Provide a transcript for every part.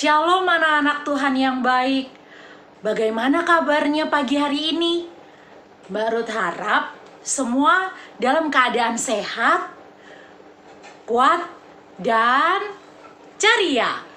Shalom anak-anak Tuhan yang baik. Bagaimana kabarnya pagi hari ini? Mbak Ruth harap semua dalam keadaan sehat, kuat, dan ceria.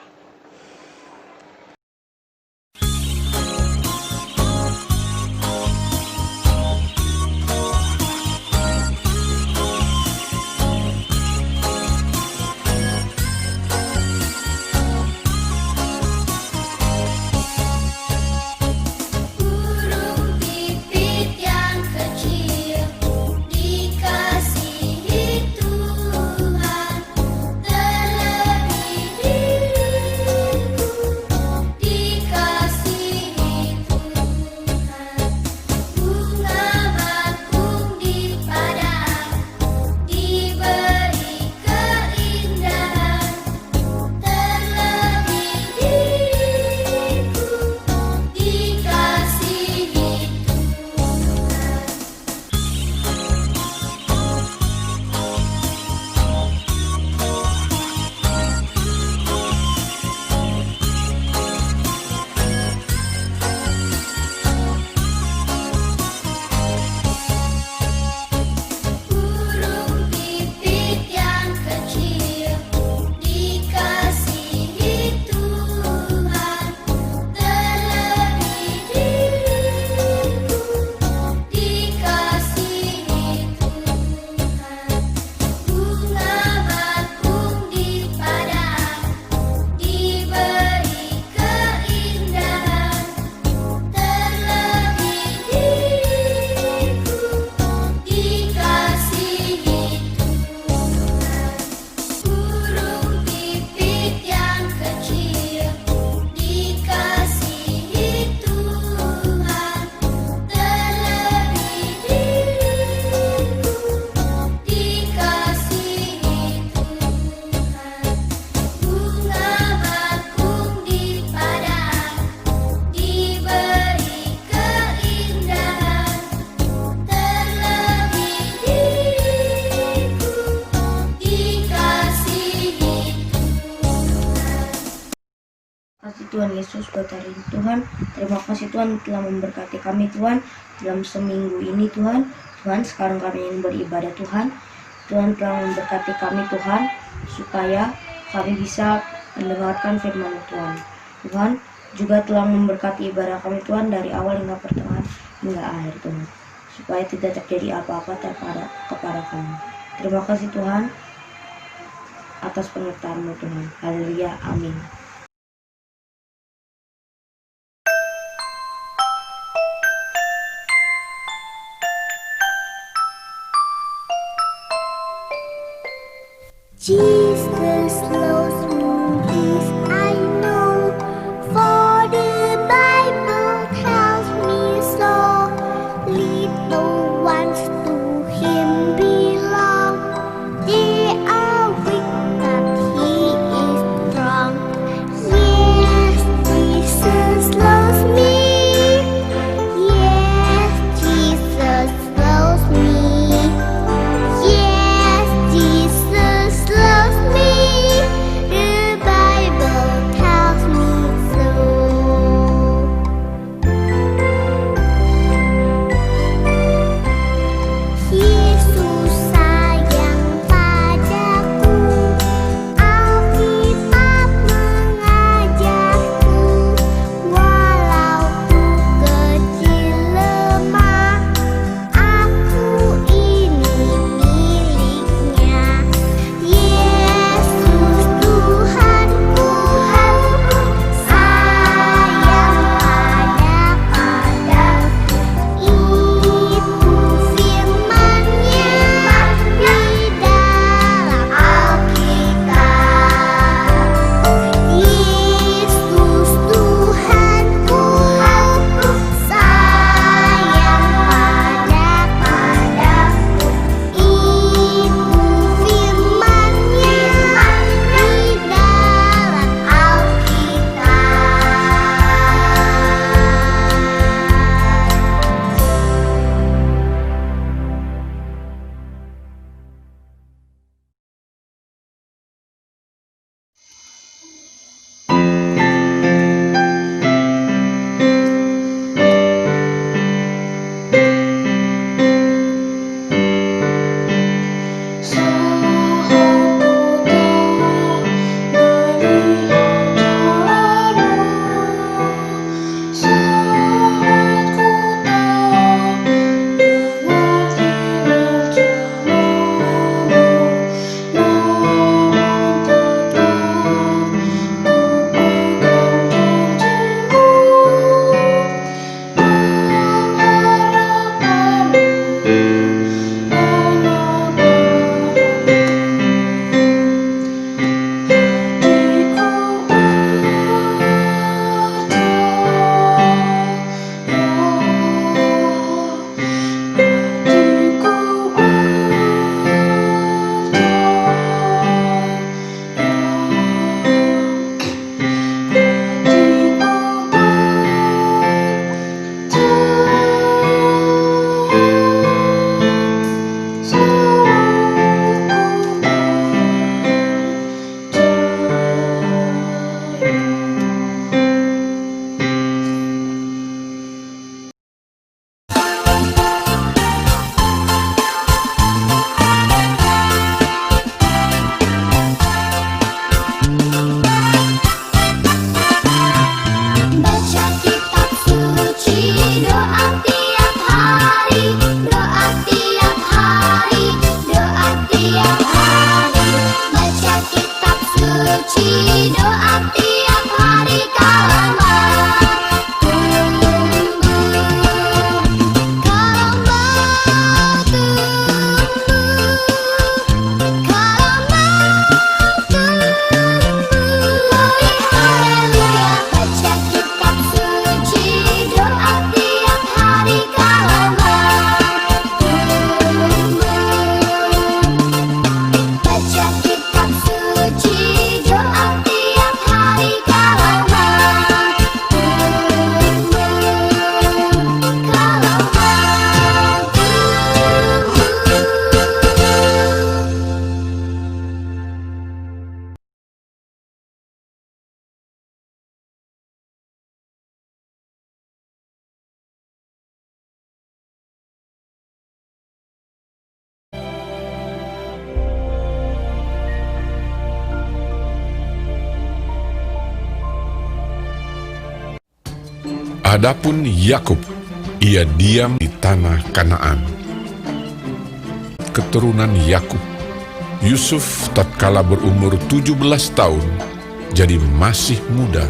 Tuhan Yesus buat hari ini Tuhan. Terima kasih Tuhan telah memberkati kami Tuhan dalam seminggu ini Tuhan. Tuhan, sekarang kami ingin beribadah Tuhan. Tuhan telah memberkati kami Tuhan supaya kami bisa mendengarkan firman Tuhan. Tuhan juga telah memberkati ibadah kami Tuhan dari awal hingga pertengahan hingga akhir Tuhan, supaya tidak terjadi apa-apa kepada kami. Terima kasih Tuhan atas penyertaan-Mu Tuhan. Haleluya, amin. Jesus loves me, this I know, for the Bible tells me so. Little ones to Him belong, they are weak but He is strong. Yes, Jesus loves me. Yes, Jesus loves me. Yes, Jesus loves me. Adapun Yakub, ia diam di tanah Kanaan. Keturunan Yakub, Yusuf tatkala berumur 17 tahun, jadi masih muda,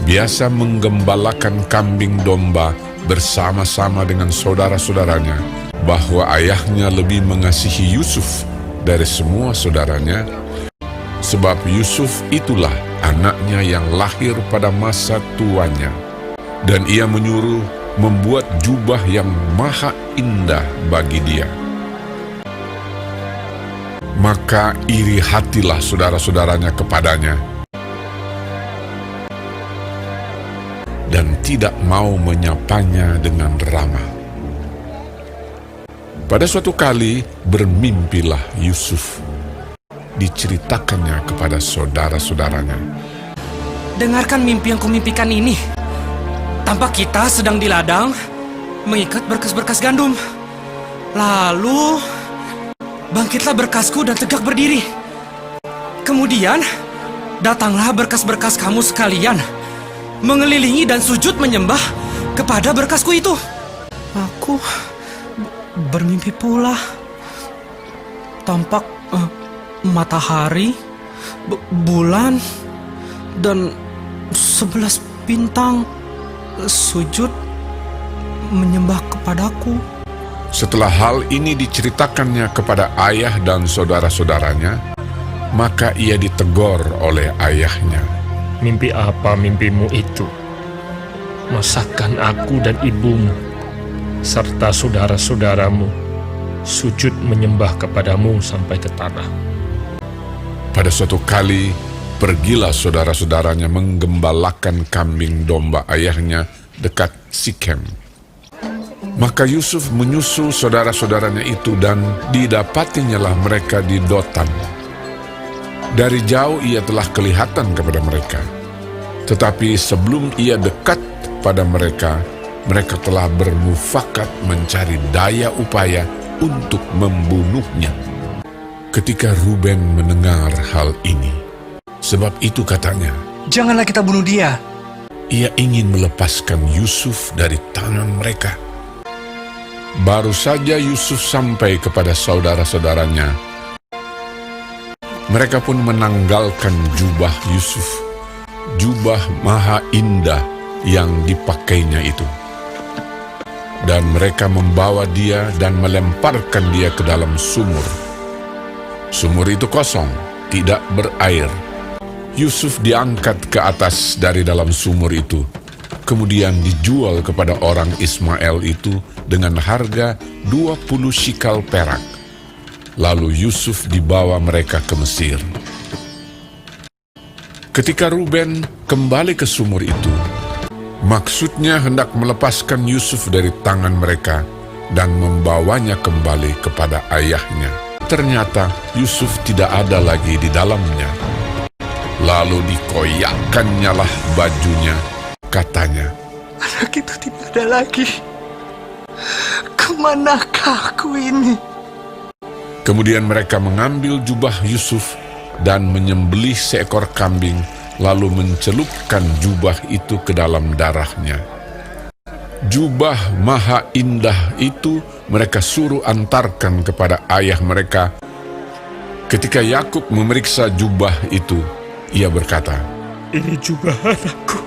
biasa menggembalakan kambing domba bersama-sama dengan saudara-saudaranya, bahwa ayahnya lebih mengasihi Yusuf dari semua saudaranya, sebab Yusuf itulah anaknya yang lahir pada masa tuanya. Dan ia menyuruh membuat jubah yang maha indah bagi dia. Maka iri hatilah saudara-saudaranya kepadanya, dan tidak mau menyapanya dengan ramah. Pada suatu kali bermimpilah Yusuf. Diceritakannya kepada saudara-saudaranya. Dengarkan mimpi yang kumimpikan ini. Tampak kita sedang di ladang mengikat berkas-berkas gandum. Lalu bangkitlah berkasku dan tegak berdiri. Kemudian datanglah berkas-berkas kamu sekalian, mengelilingi dan sujud menyembah kepada berkasku itu. Aku bermimpi pula. Tampak matahari, bulan, dan 11 bintang sujud menyembah kepadaku. Setelah hal ini diceritakannya kepada ayah dan saudara-saudaranya, maka ia ditegur oleh ayahnya. Mimpi apa mimpimu itu? Masakan aku dan ibumu, serta saudara-saudaramu, sujud menyembah kepadamu sampai ke tanah. Pada suatu kali, pergilah saudara-saudaranya menggembalakan kambing domba ayahnya dekat Sikem. Maka Yusuf menyusul saudara-saudaranya itu dan didapatinyalah mereka di Dotan. Dari jauh ia telah kelihatan kepada mereka. Tetapi sebelum ia dekat pada mereka, mereka telah bermufakat mencari daya upaya untuk membunuhnya. Ketika Ruben mendengar hal ini, sebab itu katanya, Janganlah kita bunuh dia. ia ingin melepaskan Yusuf dari tangan mereka. Baru saja Yusuf sampai kepada saudara-saudaranya, mereka pun menanggalkan jubah Yusuf, jubah maha indah yang dipakainya itu. Dan mereka membawa dia dan melemparkan dia ke dalam sumur. Sumur itu kosong, tidak berair. Yusuf diangkat ke atas dari dalam sumur itu, kemudian dijual kepada orang Ismail itu dengan harga 20 shikal perak. Lalu Yusuf dibawa mereka ke Mesir. Ketika Ruben kembali ke sumur itu, maksudnya hendak melepaskan Yusuf dari tangan mereka dan membawanya kembali kepada ayahnya. Ternyata Yusuf tidak ada lagi di dalamnya. Lalu dikoyakkannyalah lah bajunya, katanya, Anak itu tidak ada lagi. Kemanakah aku ini? Kemudian mereka mengambil jubah Yusuf dan menyembelih seekor kambing, lalu mencelupkan jubah itu ke dalam darahnya. Jubah maha indah itu mereka suruh antarkan kepada ayah mereka. Ketika Yakub memeriksa jubah itu, ia berkata, Ini jubah anakku.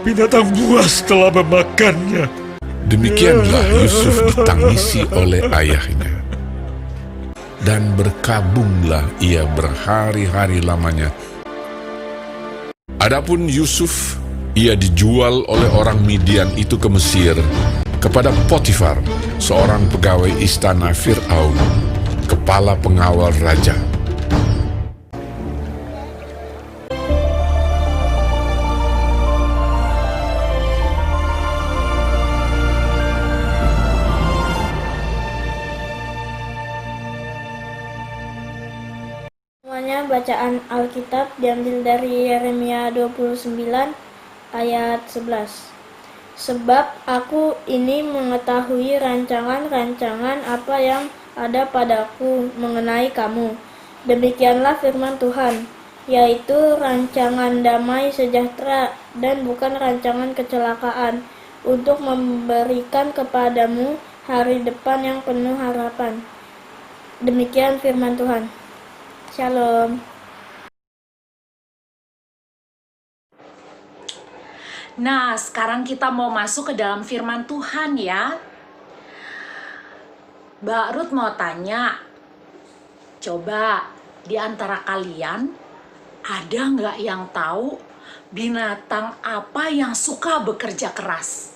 Binatang buas telah memakannya. Demikianlah Yusuf ditangisi oleh ayahnya. Dan berkabunglah ia berhari-hari lamanya. Adapun Yusuf, ia dijual oleh orang Midian itu ke Mesir, kepada Potifar, seorang pegawai istana Fir'aun, kepala pengawal raja. Semuanya bacaan Alkitab diambil dari Yeremia 29 ayat 11. Sebab aku ini mengetahui rancangan-rancangan apa yang ada padaku mengenai kamu. Demikianlah firman Tuhan, yaitu rancangan damai sejahtera dan bukan rancangan kecelakaan, untuk memberikan kepadamu hari depan yang penuh harapan. Demikian firman Tuhan. Shalom. Nah, sekarang kita mau masuk ke dalam firman Tuhan ya. Mbak Ruth mau tanya, coba di antara kalian ada nggak yang tahu binatang apa yang suka bekerja keras?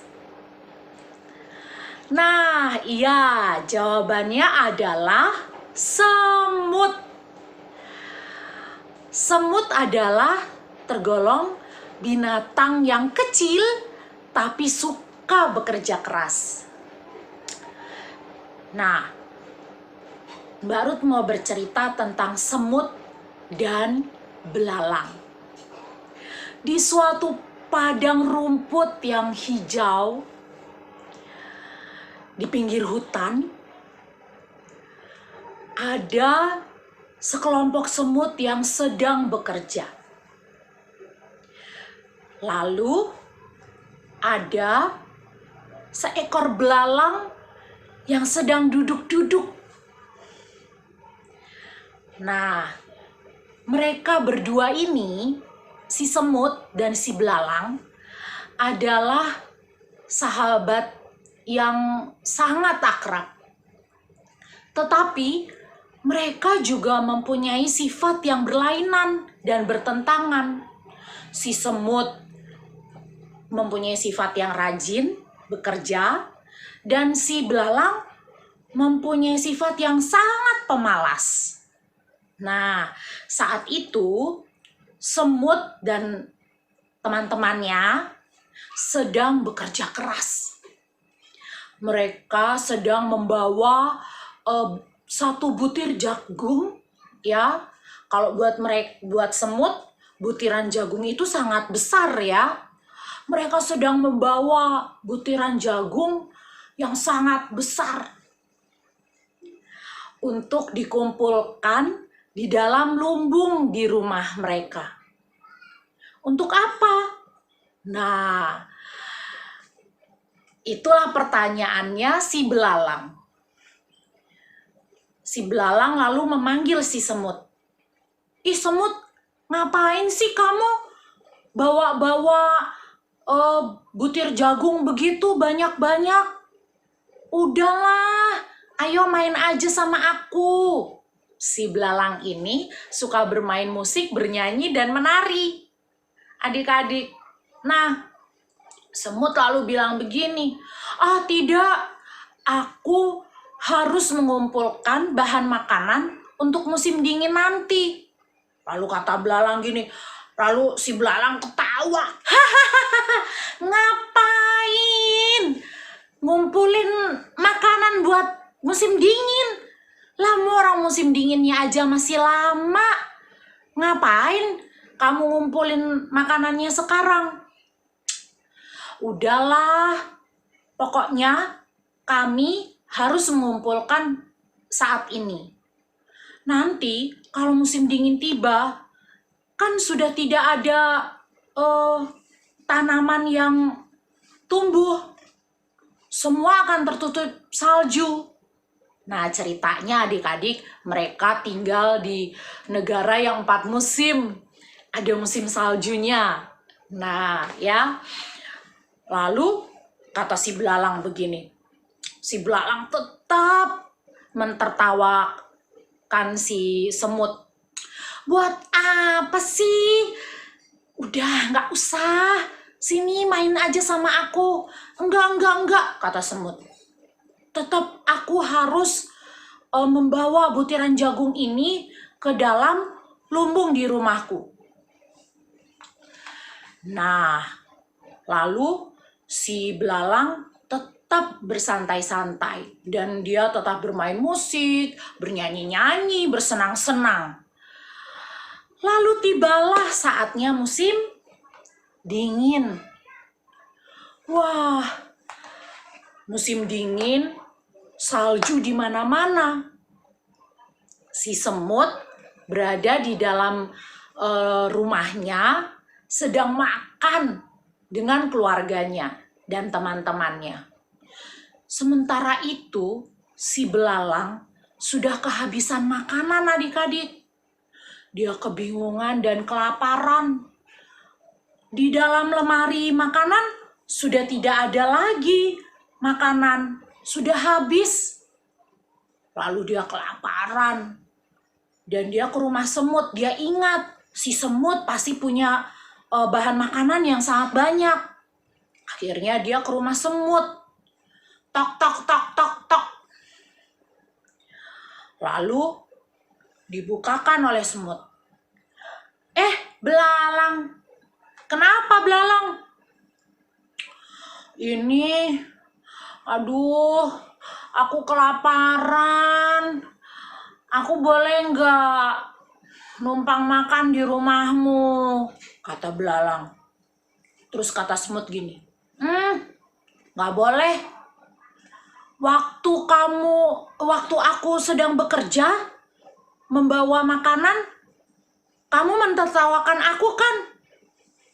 Nah, iya, jawabannya adalah semut. Semut adalah tergolong binatang yang kecil tapi suka bekerja keras. Nah, Mbak Ruth mau bercerita tentang semut dan belalang. Di suatu padang rumput yang hijau di pinggir hutan, ada sekelompok semut yang sedang bekerja. Lalu ada seekor belalang yang sedang duduk-duduk. Nah, mereka berdua ini, si semut dan si belalang, adalah sahabat yang sangat akrab. Tetapi mereka juga mempunyai sifat yang berlainan dan bertentangan. Si semut mempunyai sifat yang rajin bekerja, dan si belalang mempunyai sifat yang sangat pemalas. Nah, saat itu semut dan teman-temannya sedang bekerja keras. Mereka sedang membawa satu butir jagung, ya. Kalau buat semut, butiran jagung itu sangat besar ya. Mereka sedang membawa butiran jagung yang sangat besar untuk dikumpulkan di dalam lumbung di rumah mereka. Untuk apa? Nah, itulah pertanyaannya si belalang. Si belalang lalu memanggil si semut. Ih semut, ngapain sih kamu bawa-bawa butir jagung begitu banyak-banyak? Udahlah, ayo main aja sama aku. Si belalang ini suka bermain musik, bernyanyi, dan menari. Adik-adik, nah semut lalu bilang begini, ah tidak, aku harus mengumpulkan bahan makanan untuk musim dingin nanti. Lalu kata belalang gini, lalu si belalang ketawa. Hahaha, ngapain ngumpulin makanan buat musim dingin? Lama orang musim dinginnya aja masih lama. Ngapain kamu ngumpulin makanannya sekarang? Udahlah, pokoknya kami harus mengumpulkan saat ini. Nanti kalau musim dingin tiba, kan sudah tidak ada tanaman yang tumbuh. Semua akan tertutup salju. Nah, ceritanya adik-adik, mereka tinggal di negara yang 4 musim. Ada musim saljunya. Nah, ya. Lalu kata si belalang begini. Si belalang tetap mentertawakan si semut. Buat apa sih? Udah, nggak usah. Sini main aja sama aku. Enggak, kata semut. Tetap aku harus membawa butiran jagung ini ke dalam lumbung di rumahku. Nah, lalu si belalang tetap bersantai-santai dan dia tetap bermain musik, bernyanyi-nyanyi, bersenang-senang. Lalu tibalah saatnya musim dingin. Wah, musim dingin, salju di mana-mana. Si semut berada di dalam rumahnya sedang makan dengan keluarganya dan teman-temannya. Sementara itu, si belalang sudah kehabisan makanan adik-adik. Dia kebingungan dan kelaparan. Di dalam lemari makanan sudah tidak ada lagi makanan, sudah habis. Lalu dia kelaparan dan dia ke rumah semut. Dia ingat si semut pasti punya bahan makanan yang sangat banyak. Akhirnya dia ke rumah semut. Tok, tok, tok, tok, tok. Lalu dibukakan oleh semut. Belalang. Kenapa belalang? Ini, aduh, aku kelaparan. Aku boleh nggak numpang makan di rumahmu? Kata belalang. Terus kata semut gini, nggak boleh. Waktu aku sedang bekerja, membawa makanan, kamu mentertawakan aku kan?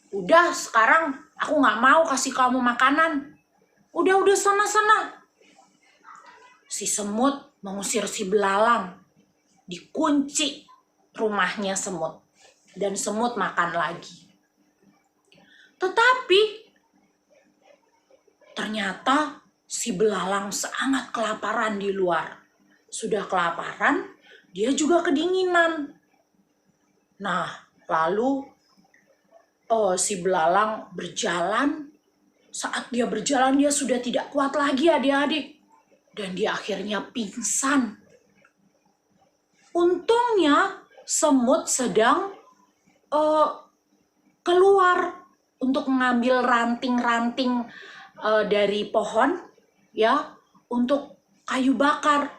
Udah, sekarang aku nggak mau kasih kamu makanan. Udah, sana. Si semut mengusir si belalang. Dikunci rumahnya semut. Dan semut makan lagi. Tetapi ternyata si belalang sangat kelaparan di luar. Sudah kelaparan, dia juga kedinginan. Nah, lalu si belalang berjalan. Saat dia berjalan, dia sudah tidak kuat lagi adik-adik. Dan dia akhirnya pingsan. Untungnya semut sedang keluar untuk mengambil ranting-ranting dari pohon, ya, untuk kayu bakar.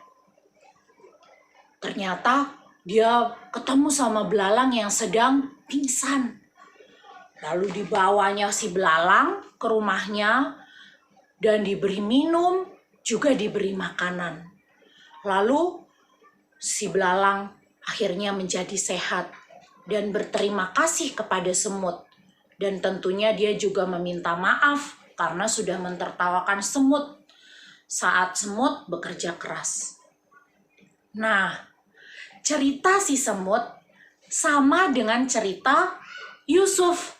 Ternyata dia ketemu sama belalang yang sedang pingsan. Lalu dibawanya si belalang ke rumahnya dan diberi minum, juga diberi makanan. Lalu si belalang akhirnya menjadi sehat dan berterima kasih kepada semut. Dan tentunya dia juga meminta maaf karena sudah mentertawakan semut saat semut bekerja keras. Nah, cerita si semut sama dengan cerita Yusuf.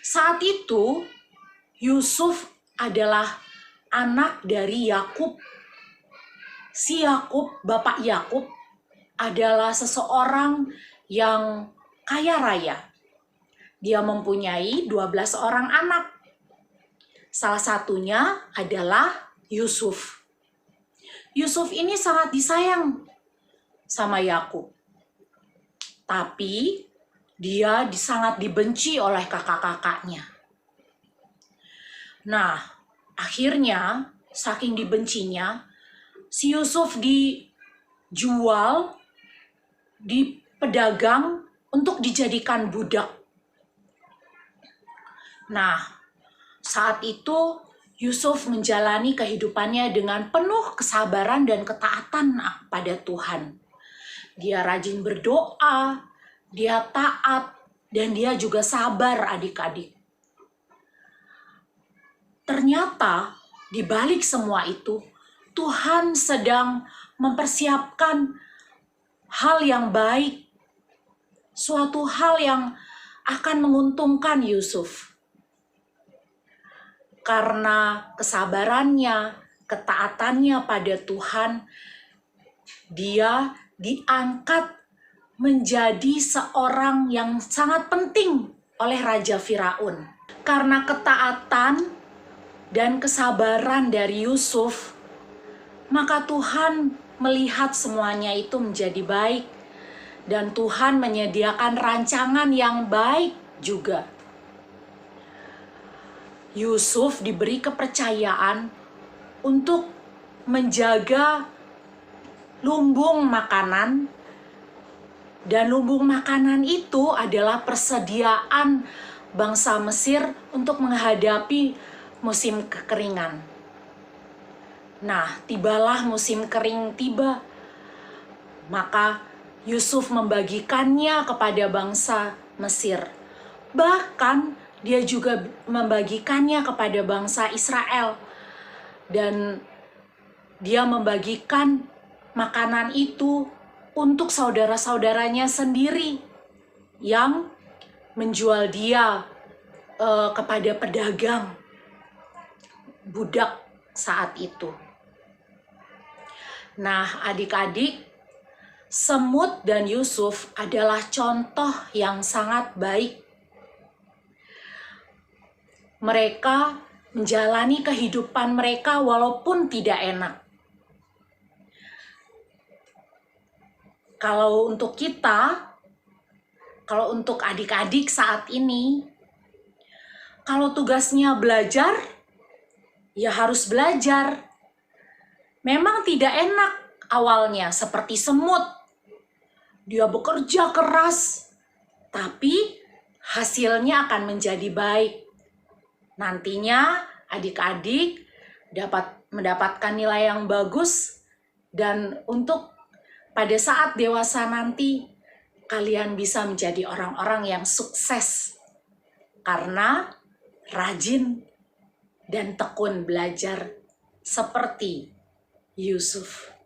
Saat itu, Yusuf adalah anak dari Yakub. Si Yakub, Bapak Yakub, adalah seseorang yang kaya raya. Dia mempunyai 12 orang anak. Salah satunya adalah Yusuf. Yusuf ini sangat disayang sama Yakub. Tapi dia sangat dibenci oleh kakak-kakaknya. Nah, akhirnya saking dibencinya, si Yusuf dijual di pedagang untuk dijadikan budak. Nah, saat itu Yusuf menjalani kehidupannya dengan penuh kesabaran dan ketaatan pada Tuhan. Dia rajin berdoa, dia taat, dan dia juga sabar adik-adik. Ternyata di balik semua itu, Tuhan sedang mempersiapkan hal yang baik, suatu hal yang akan menguntungkan Yusuf. Karena kesabarannya, ketaatannya pada Tuhan, dia diangkat menjadi seorang yang sangat penting oleh Raja Firaun. Karena ketaatan dan kesabaran dari Yusuf, maka Tuhan melihat semuanya itu menjadi baik. Dan Tuhan menyediakan rancangan yang baik juga. Yusuf diberi kepercayaan untuk menjaga lumbung makanan. Dan lumbung makanan itu adalah persediaan bangsa Mesir untuk menghadapi musim kekeringan. Nah, tibalah musim kering tiba. Maka Yusuf membagikannya kepada bangsa Mesir. Bahkan Dia juga membagikannya kepada bangsa Israel. Dan dia membagikan makanan itu untuk saudara-saudaranya sendiri yang menjual dia kepada pedagang budak saat itu. Nah, adik-adik, Semut dan Yusuf adalah contoh yang sangat baik. Mereka menjalani kehidupan mereka walaupun tidak enak. Kalau untuk kita, kalau untuk adik-adik saat ini, kalau tugasnya belajar, ya harus belajar. Memang tidak enak awalnya, seperti semut. Dia bekerja keras, tapi hasilnya akan menjadi baik. Nantinya adik-adik dapat mendapatkan nilai yang bagus, dan untuk pada saat dewasa nanti, kalian bisa menjadi orang-orang yang sukses karena rajin dan tekun belajar seperti Yusuf.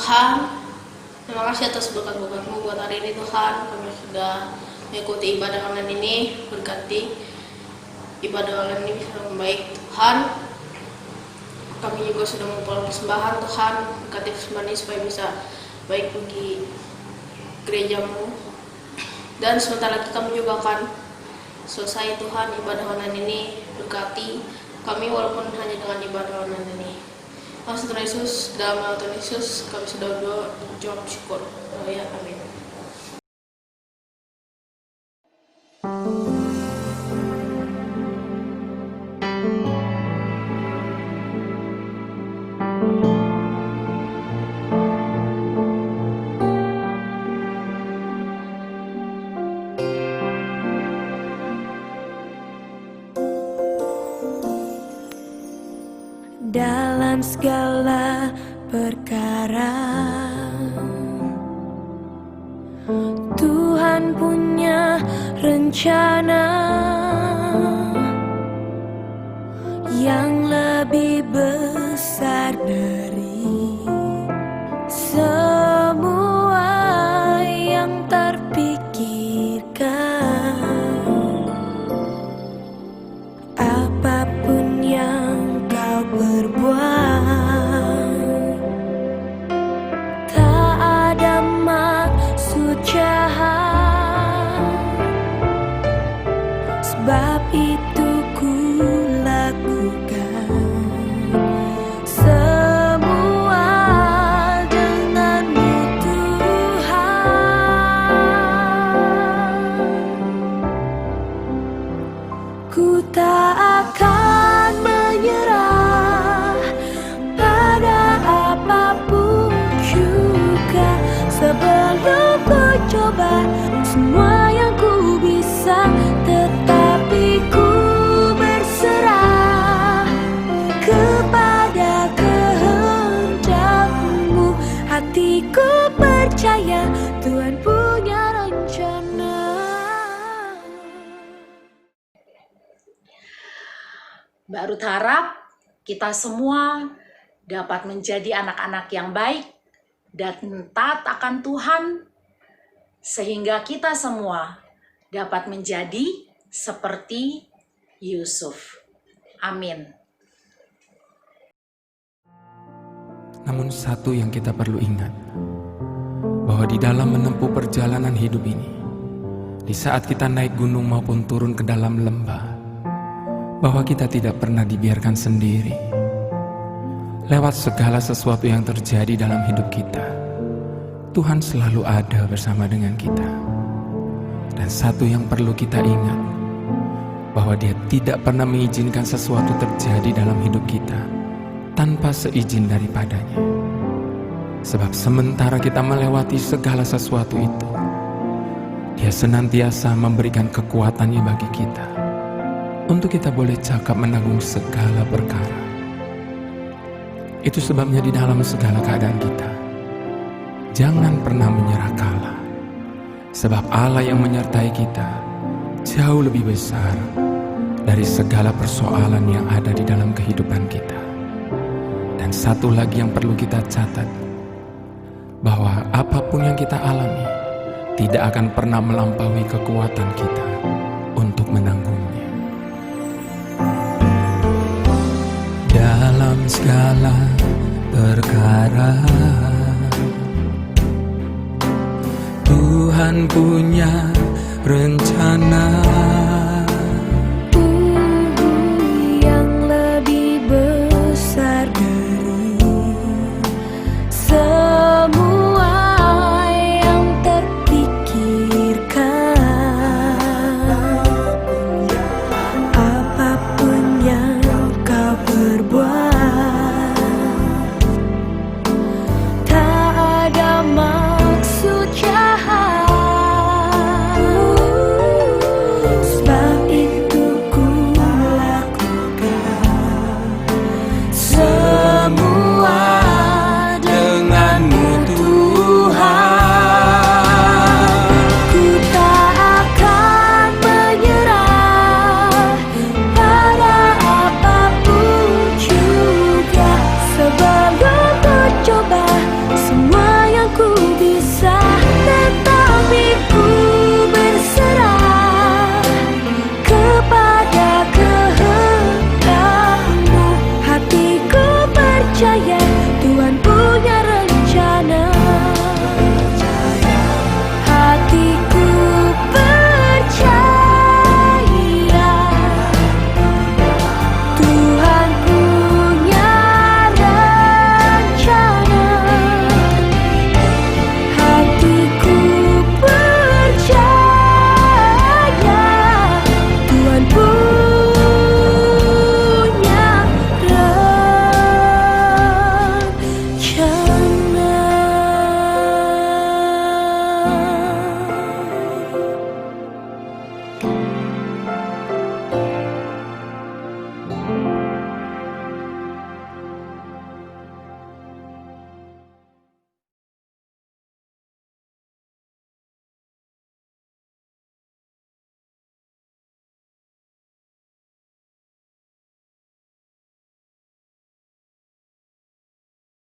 Tuhan, terima kasih atas berkat-berkat-Mu buat hari ini Tuhan. Kami sudah mengikuti ibadah online ini, berkati ibadah online ini bisa membaik Tuhan. Kami juga sudah mengumpulkan persembahan Tuhan, berkati persembahan ini supaya bisa baik bagi gereja-Mu. Dan sebentar lagi kami juga akan selesai Tuhan ibadah online ini, berkati kami walaupun hanya dengan ibadah online ini. Atas Tuhan Yesus, dalam nama Tuhan Yesus, kami sudah berdoa, jawab syukur. Ya, amin. Dalam segala perkara Tuhan punya rencana yang lebih besar dari semua yang terpikirkan. Apapun yang kau perbuat, tak ada maksud jahat. Sebab itu ku lakukan semua denganmu Tuhan. Ku tak akan menyerah pada apapun juga, sebelum ku coba semua yang ku bisa, tetapi ku berserah kepada kehendak-Mu. Hatiku percaya Tuhan punya rencana. Mbak Ruth harap kita semua dapat menjadi anak-anak yang baik dan taat akan Tuhan, sehingga kita semua dapat menjadi seperti Yusuf. Amin. Namun satu yang kita perlu ingat, bahwa di dalam menempuh perjalanan hidup ini, di saat kita naik gunung maupun turun ke dalam lembah, bahwa kita tidak pernah dibiarkan sendiri. Lewat segala sesuatu yang terjadi dalam hidup kita, Tuhan selalu ada bersama dengan kita. Dan satu yang perlu kita ingat, bahwa Dia tidak pernah mengizinkan sesuatu terjadi dalam hidup kita tanpa seizin daripadanya. Sebab sementara kita melewati segala sesuatu itu, Dia senantiasa memberikan kekuatannya bagi kita, untuk kita boleh cakap menanggung segala perkara. Itu sebabnya di dalam segala keadaan kita, jangan pernah menyerah kalah. Sebab Allah yang menyertai kita jauh lebih besar dari segala persoalan yang ada di dalam kehidupan kita. Dan satu lagi yang perlu kita catat, bahwa apapun yang kita alami tidak akan pernah melampaui kekuatan kita untuk menanggungnya. Dalam segala perkara, Tuhan punya rencana yang lebih besar dari semua yang terpikirkan. Apapun yang kau perbuat, tak ada maksud jahat. Sebab itu ku lakukan semua denganmu Tuhan. Ku tak akan menyerah pada apapun juga, sebelum ku coba semua yang ku bisa, tetapi ku berserah kepada kehendak-Mu. Hatiku percaya Tuhan punya rencana. Hatiku percaya Tuhan punya rencana. Hatiku percaya Tuhan punya rencana.